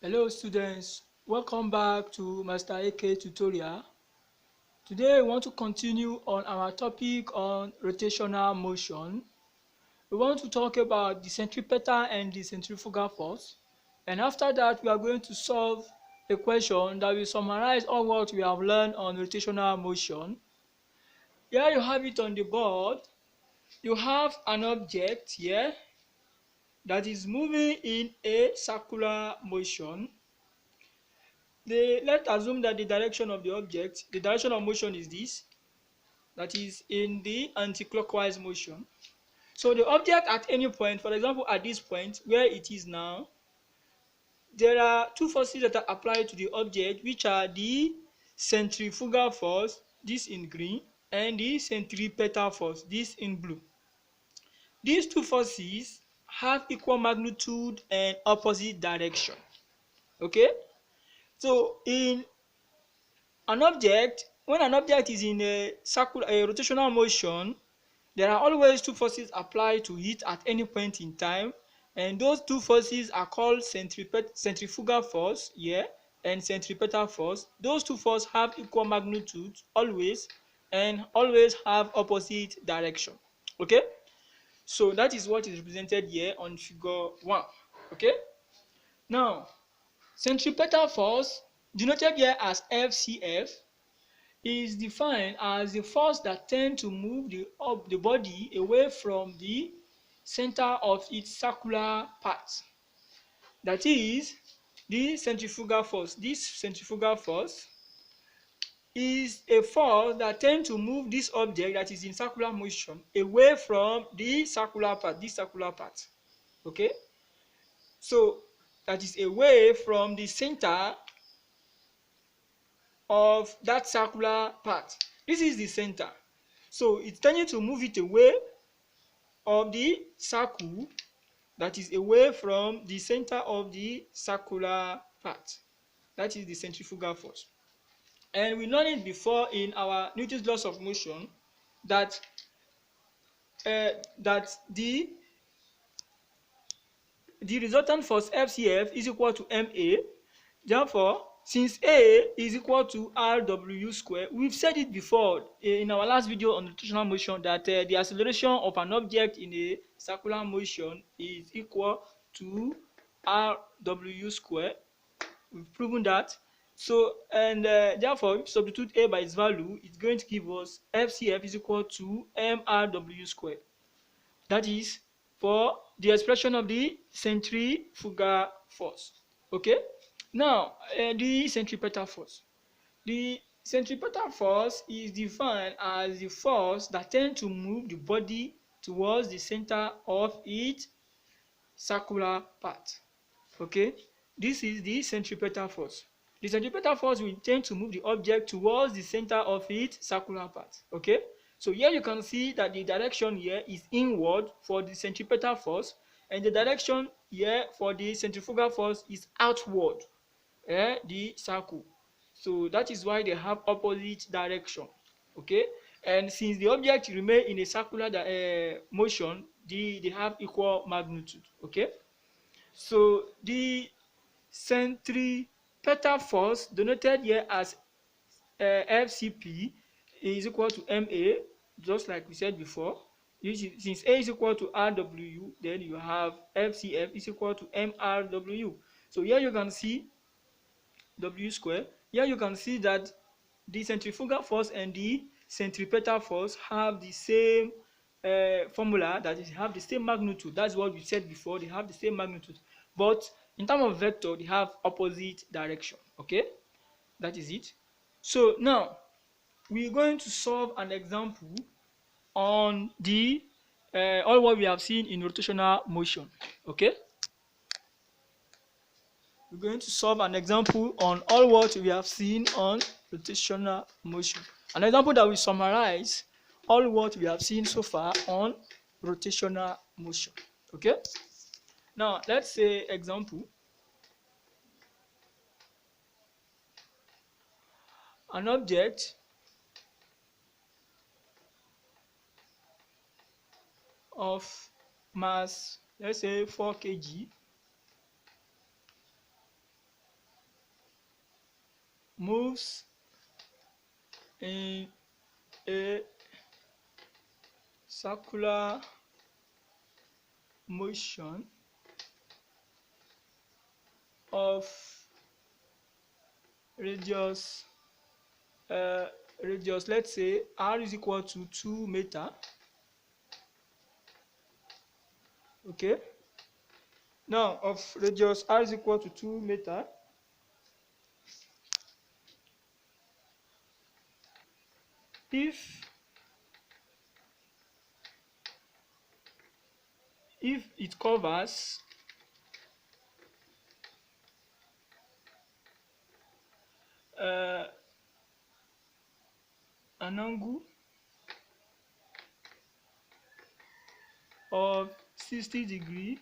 Hello students, welcome back to Master AK tutorial. Today we want to continue on our topic on rotational motion. We want to talk about the centripetal and the centrifugal force, and after that we are going to solve a question that will summarize all what we have learned on rotational motion. Here you have it on the board. You have an object here that is moving in a circular motion. Let's assume that the direction of the object, the direction of motion is this, that is in the anti-clockwise motion. So the object at any point, for example at this point where it is now, there are two forces that are applied to the object, which are the centrifugal force, this in green, and the centripetal force, this in blue. These two forces have equal magnitude and opposite direction. Okay, so when an object is in a rotational motion, there are always two forces applied to it at any point in time, and those two forces are called centrifugal force here and centripetal force. Those two forces have equal magnitude always and always have opposite direction. Okay, so that is what is represented here on figure 1. Okay, now centripetal force, denoted here as FCF, is defined as the force that tends to move the body away from the center of its circular path. That is the centrifugal force. This centrifugal force is a force that tends to move this object that is in circular motion away from the circular path, this circular path. Okay, so that is away from the center of that circular path. This is the center. So it's tending to move it away of the circle, that is away from the center of the circular path. That is the centrifugal force. And we learned it before in our Newton's laws of motion that the resultant force FCF is equal to MA. Therefore, since A is equal to RW square, we've said it before in our last video on rotational motion that the acceleration of an object in a circular motion is equal to RW square. We've proven that. So, and therefore, if you substitute A by its value, it's going to give us FCF is equal to MRW square. That is for the expression of the centrifugal force. Okay, now the centripetal force. The centripetal force is defined as the force that tends to move the body towards the center of its circular path. Okay, this is the centripetal force. The centripetal force will tend to move the object towards the center of its circular path. Okay, so here you can see that the direction here is inward for the centripetal force, and the direction here for the centrifugal force is outward, the circle. So that is why they have opposite direction. Okay, and since the object remain in a circular motion, they have equal magnitude. Okay, so the centripetal force, denoted here as FCP, is equal to MA, just like we said before. Since A is equal to RW, then you have FCF is equal to MRW. So here you can see W square. Here you can see that the centrifugal force and the centripetal force have the same formula, that is, have the same magnitude. That's what we said before. They have the same magnitude, but in terms of vector, they have opposite direction. Okay, that is it. So now we're going to solve an example on the all what we have seen in rotational motion. Okay, we're going to solve an example on all what we have seen on rotational motion. An example that will summarize all what we have seen so far on rotational motion. Okay, now let's say example. An object of mass, let's say 4 kg, moves in a circular motion of radius let's say r is equal to 2 meter. Okay, now of radius r is equal to 2 meter, if it covers an angle of 60 degree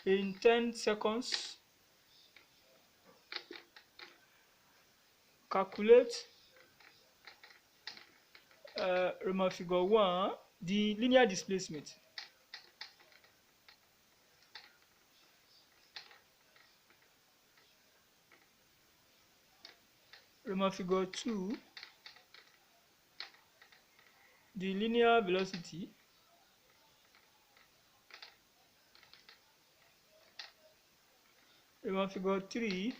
in 10 seconds, calculate Roman figure 1 the linear displacement. Roman figure 2 the linear velocity. Roman figure 3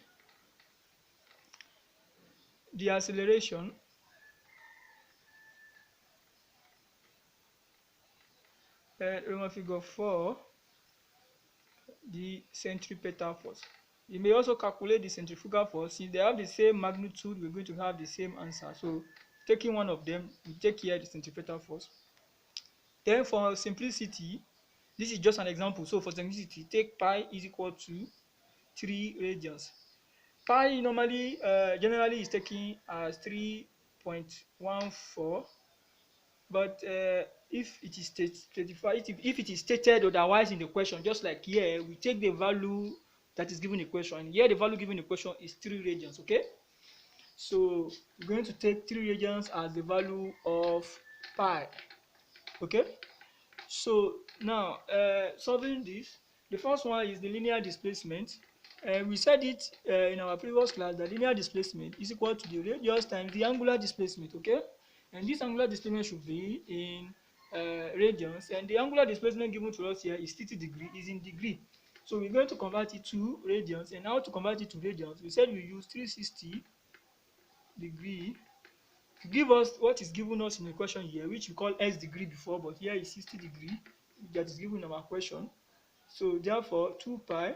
the acceleration. And Roman figure 4 the centripetal force. You may also calculate the centrifugal force. Since they have the same magnitude, we're going to have the same answer. So taking one of them, we take here the centripetal force. Then for simplicity, this is just an example. So for simplicity, take pi is equal to 3 radians. Pi normally, generally is taken as 3.14, but if it is specified, if it is stated otherwise in the question, just like here, we take the value that is given in the question, and here the value given in the question is 3 radians. Okay, so we're going to take 3 radians as the value of pi. Okay, so now solving this, the first one is the linear displacement. We said it in our previous class that linear displacement is equal to the radius times the angular displacement. Okay, and this angular displacement should be in radians, and the angular displacement given to us here is 60 degree, is in degree. So we're going to convert it to radians, and how to convert it to radians? We said we use 360 degree to give us what is given us in the question here, which we call s degree before, but here is 60 degree that is given in our question. So therefore 2 pi,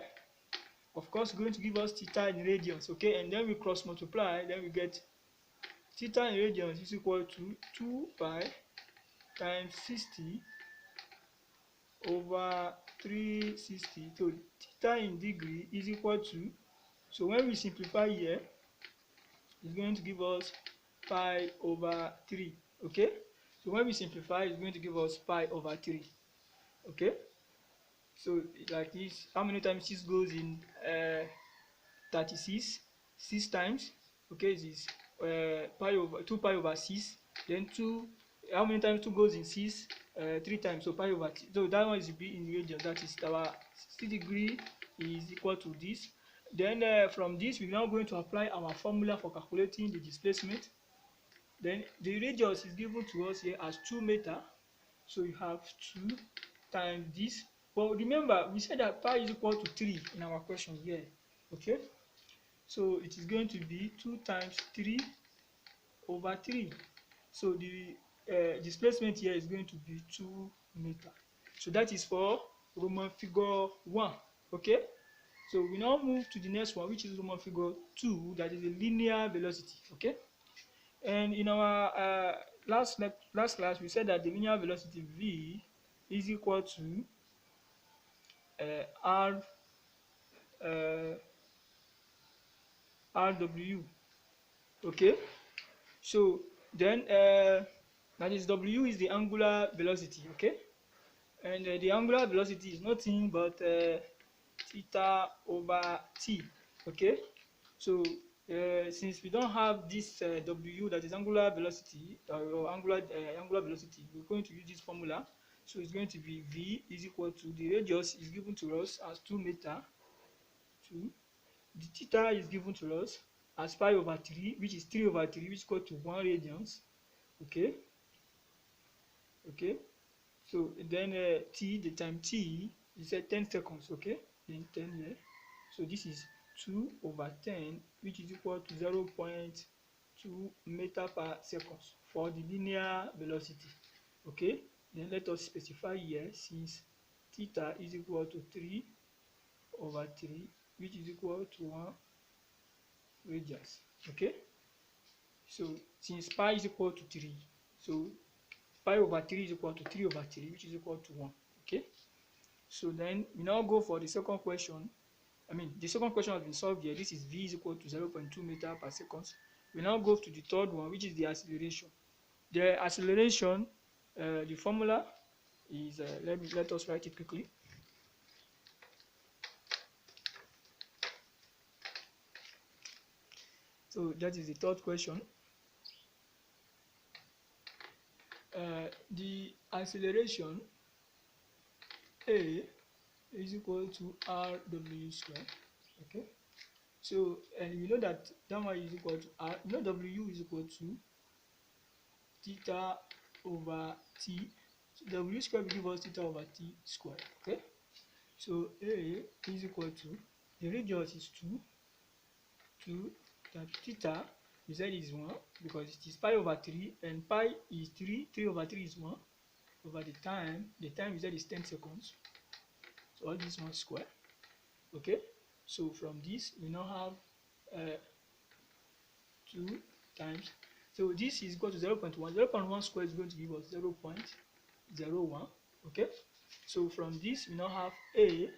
of course, going to give us theta in radians. Okay, and then we cross multiply, then we get theta in radians is equal to 2 pi times 60 over 360. So theta in degree is equal to, so when we simplify here, it's going to give us pi over 3. Okay, so when we simplify, it's going to give us pi over 3. Okay, so like this, how many times 6 goes in 36? 6 times. Okay, this is pi over 2 pi over 6. Then 2, how many times 2 goes in 6? 3 times, so pi over 3. So that one is be in radians. That is our 60 degree is equal to this. Then from this, we're now going to apply our formula for calculating the displacement. Then the radius is given to us here as 2 meter. So you have 2 times this. But remember, we said that pi is equal to 3 in our question here. Okay, so it is going to be 2 times 3 over 3. So the displacement here is going to be 2 meter. So that is for Roman figure 1. Okay, so we now move to the next one, which is Roman figure 2, that is the linear velocity. Okay, and in our last class, we said that the linear velocity v is equal to rw. Okay, so then that is w is the angular velocity. Okay, and the angular velocity is nothing but theta over t. Okay, so since we don't have this w, that is angular velocity or angular velocity, we're going to use this formula. So it's going to be v is equal to, the radius is given to us as 2 meter, 2, the theta is given to us as pi over 3, which is 3 over 3, which is equal to 1 radians. Okay. So then t, the time t is at 10 seconds. Okay, then 10 here. So this is 2 over 10, which is equal to 0.2 meter per second for the linear velocity. Okay, then let us specify here, since theta is equal to 3 over 3, which is equal to 1 radians. Okay, so since pi is equal to 3, so pi over 3 is equal to 3 over 3, which is equal to 1. Okay, so then we now go for the second question. The second question has been solved here. This is v is equal to 0.2 meter per second. We now go to the third one, which is the acceleration. The acceleration, the formula is, let us write it quickly. So that is the third question. The acceleration A is equal to rw square. Okay, so you know that gamma is equal to r, you know w is equal to theta over t. So w square will give us theta over t square. Okay, so A is equal to, the radius is 2 times theta, we said is 1 because it is pi over 3, and pi is 3 over 3 is 1, over the time we said is 10 seconds. So all this 1 square. Okay, so from this we now have 2 times, so this is equal to 0.1. 0.1 square is going to give us 0.01. Okay, so from this we now have A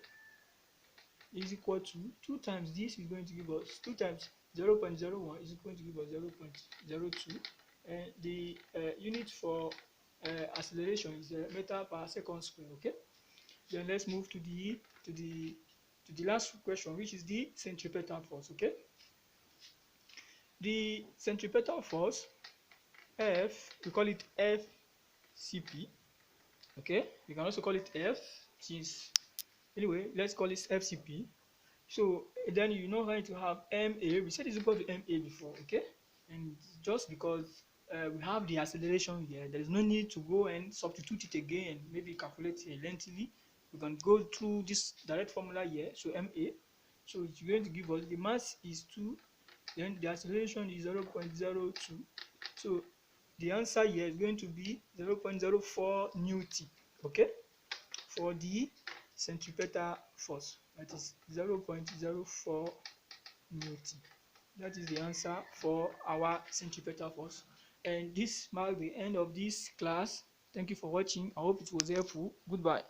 is equal to 2 times this is going to give us 2 times 0.01 is going to give us 0.02, and the unit for acceleration is meter per second square. Okay, then let's move to the last question, which is the centripetal force. Okay, the centripetal force F, we call it FCP. Okay, we can also call it F, since anyway let's call it FCP. So then you know going to have MA, we said it's equal to MA before. Okay, and just because we have the acceleration here, there is no need to go and substitute it again and maybe calculate it lengthily. We can go through this direct formula here. So MA, so it's going to give us, the mass is 2, then the acceleration is 0.02. So the answer here is going to be 0.04 Newton. Okay, for the centripetal force, that is 0.04 Newton. That is the answer for our centripetal force. And this marks the end of this class. Thank you for watching. I hope it was helpful. Goodbye.